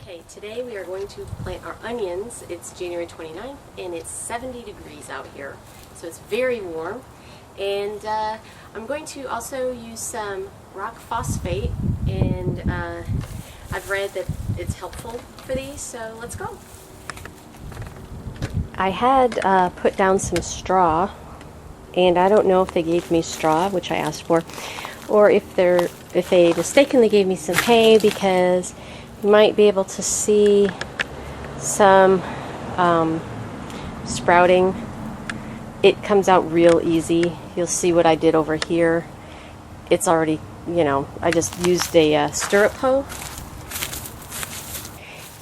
Okay, today we are going to plant our onions. It's January 29th and it's 70 degrees out here, so it's very warm. And I'm going to also use some rock phosphate, and I've read that it's helpful for these, so let's go. I had put down some straw, and I don't know if they gave me straw, which I asked for, or if they mistakenly gave me some hay, because you might be able to see some sprouting. It comes out real easy. You'll see what I did over here. It's already, I just used a stirrup hoe.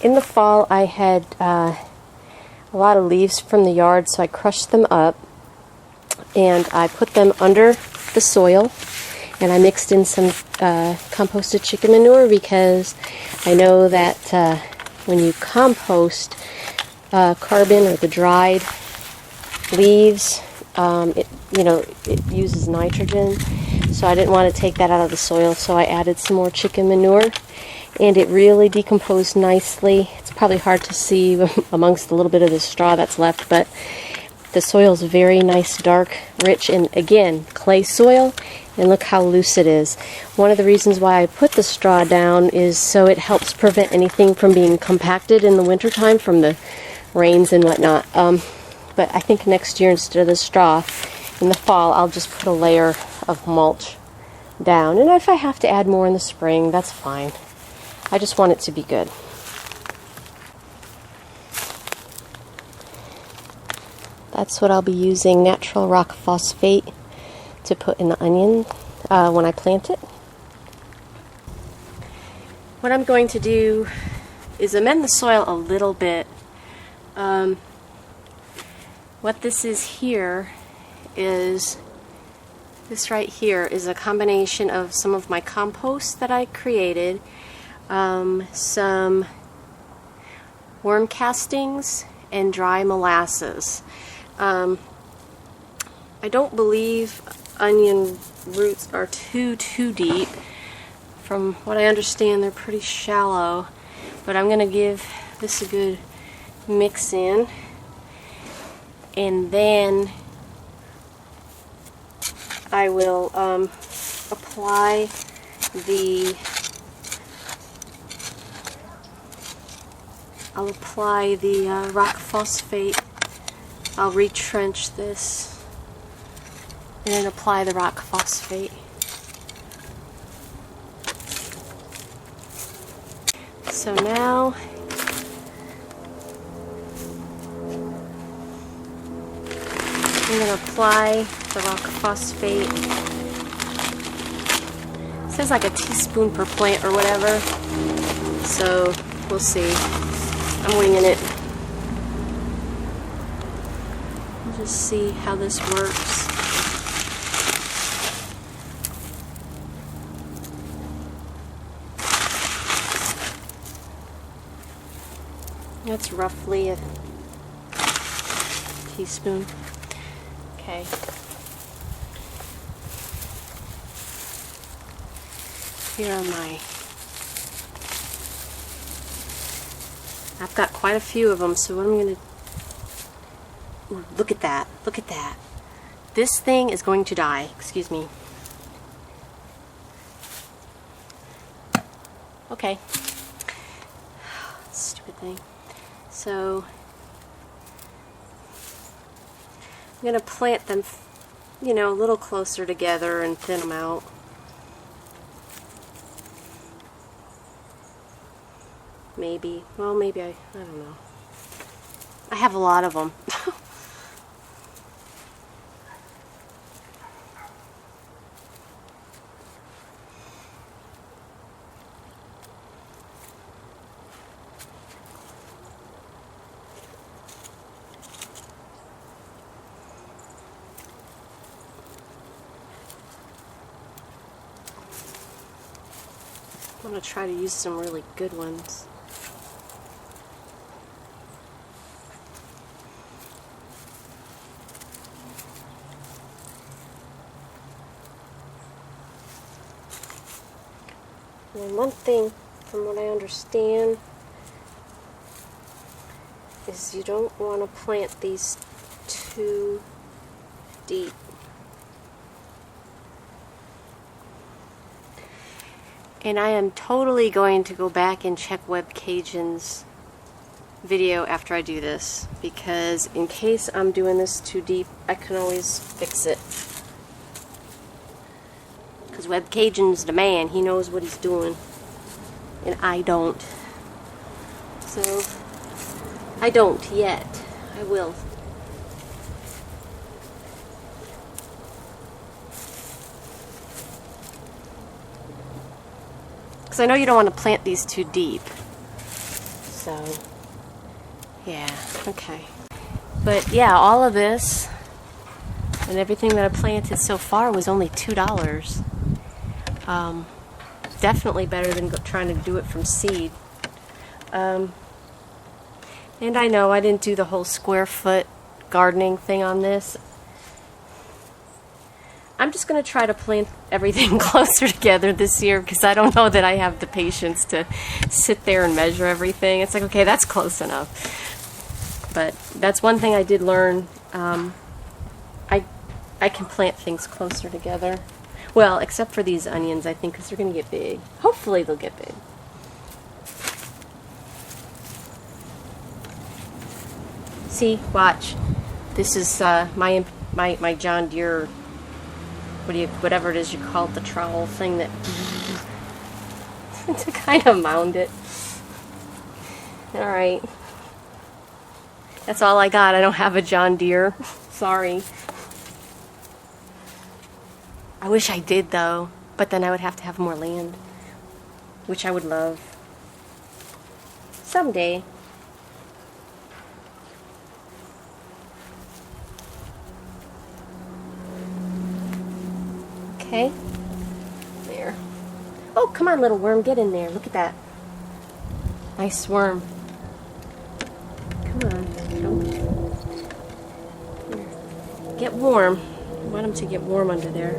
In the fall, I had a lot of leaves from the yard, so I crushed them up and I put them under the soil, and I mixed in some composted chicken manure, because I know that when you compost carbon or the dried leaves, it uses nitrogen, so I didn't want to take that out of the soil, so I added some more chicken manure, and it really decomposed nicely. It's probably hard to see amongst a little bit of the straw that's left, but the soil is very nice, dark, rich, and again, clay soil, and look how loose it is. One of the reasons why I put the straw down is so it helps prevent anything from being compacted in the wintertime from the rains and whatnot. But I think next year, instead of the straw, in the fall, I'll just put a layer of mulch down. And if I have to add more in the spring, that's fine. I just want it to be good. That's what I'll be using, natural rock phosphate, to put in the onion when I plant it. What I'm going to do is amend the soil a little bit. What this is here is, this right here is a combination of some of my compost that I created, some worm castings, and dry molasses. I don't believe onion roots are too deep. From what I understand, they're pretty shallow, but I'm going to give this a good mix in, and then I will apply the rock phosphate. I'll retrench this and then apply the rock phosphate. So now I'm going to apply the rock phosphate. It says like a teaspoon per plant or whatever, so we'll see. I'm winging it. We'll just see how this works. That's roughly a teaspoon. Okay. Here are I've got quite a few of them, so what I'm going to... Ooh, look at that. Look at that. This thing is going to die. Excuse me. Okay. Stupid thing. So I'm going to plant them, a little closer together and thin them out. Maybe. Well, maybe I don't know. I have a lot of them. I'm going to try to use some really good ones. And one thing, from what I understand, is you don't want to plant these too deep. And I am totally going to go back and check WebCajun's video after I do this, because in case I'm doing this too deep, I can always fix it. Because WebCajun's the man, he knows what he's doing, and I don't. So, I don't yet. I will. Because I know you don't want to plant these too deep. So, yeah, okay. But yeah, all of this and everything that I planted so far was only $2. Definitely better than trying to do it from seed. And I know I didn't do the whole square foot gardening thing on this. I'm just going to try to plant everything closer together this year, because I don't know that I have the patience to sit there and measure everything. It's like, okay, that's close enough. But that's one thing I did learn. I can plant things closer together. Well, except for these onions, I think, because they're going to get big. Hopefully they'll get big. See, watch. This is my John Deere, whatever it is you call it, the trowel thing that to kind of mound it. All right. That's all I got. I don't have a John Deere. Sorry. I wish I did, though, but then I would have to have more land, which I would love. Someday. Okay. There. Oh, come on, little worm, get in there. Look at that. Nice worm. Come on. Here. Get warm. I want him to get warm under there.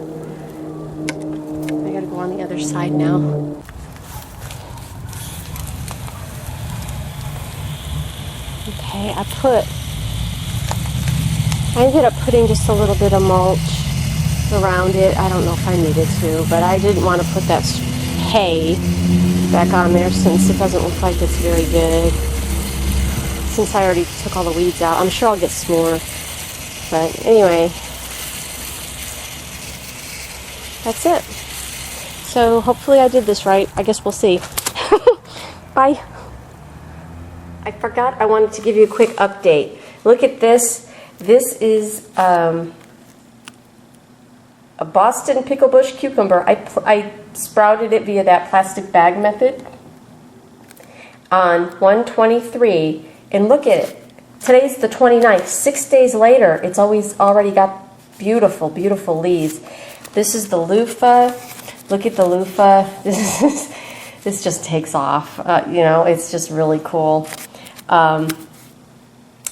I gotta go on the other side now. Okay, I ended up putting just a little bit of mulch around it. I don't know if I needed to, but I didn't want to put that hay back on there since it doesn't look like it's very good. Since I already took all the weeds out. I'm sure I'll get some more. But anyway, that's it. So hopefully I did this right. I guess we'll see. Bye. I forgot I wanted to give you a quick update. Look at this. This is a Boston pickle bush cucumber. I sprouted it via that plastic bag method on 1/23, and look at it. Today's the 29th. 6 days later, it's already got beautiful, beautiful leaves. This is the loofah. Look at the loofah. This just takes off. You know, it's just really cool.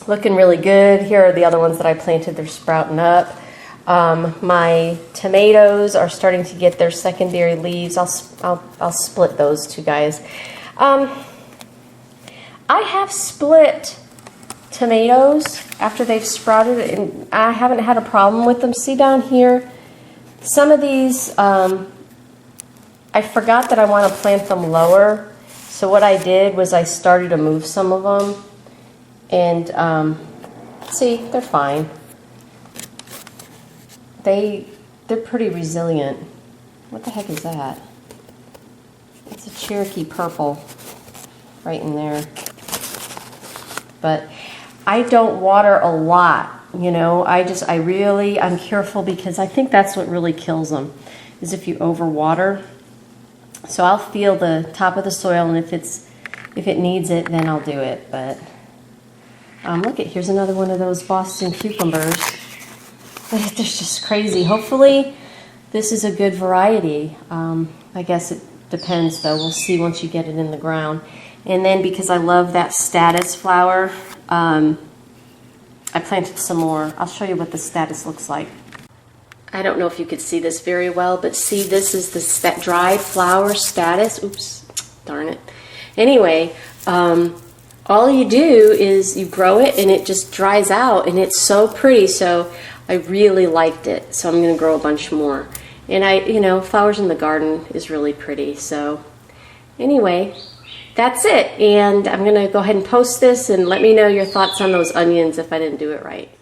Looking really good. Here are the other ones that I planted. They're sprouting up. My tomatoes are starting to get their secondary leaves. I'll split those two guys. I have split tomatoes after they've sprouted, and I haven't had a problem with them. See down here, some of these, I forgot that I want to plant them lower. So what I did was I started to move some of them, and see, they're fine. They're pretty resilient. What the heck is that? It's a Cherokee purple right in there. But I don't water a lot, you know. I'm careful, because I think that's what really kills them, is if you overwater. So I'll feel the top of the soil, and if it needs it, then I'll do it. But look at, here's another one of those Boston cucumbers. They're just crazy. Hopefully this is a good variety. I guess it depends, though. We'll see once you get it in the ground. And then, because I love that status flower, I planted some more. I'll show you what the status looks like. I don't know if you could see this very well, but see, this is the dried flower status. Oops, darn it. Anyway, all you do is you grow it and it just dries out, and it's so pretty. So I really liked it. So I'm going to grow a bunch more. And you know, flowers in the garden is really pretty. So anyway, that's it. And I'm going to go ahead and post this, and let me know your thoughts on those onions if I didn't do it right.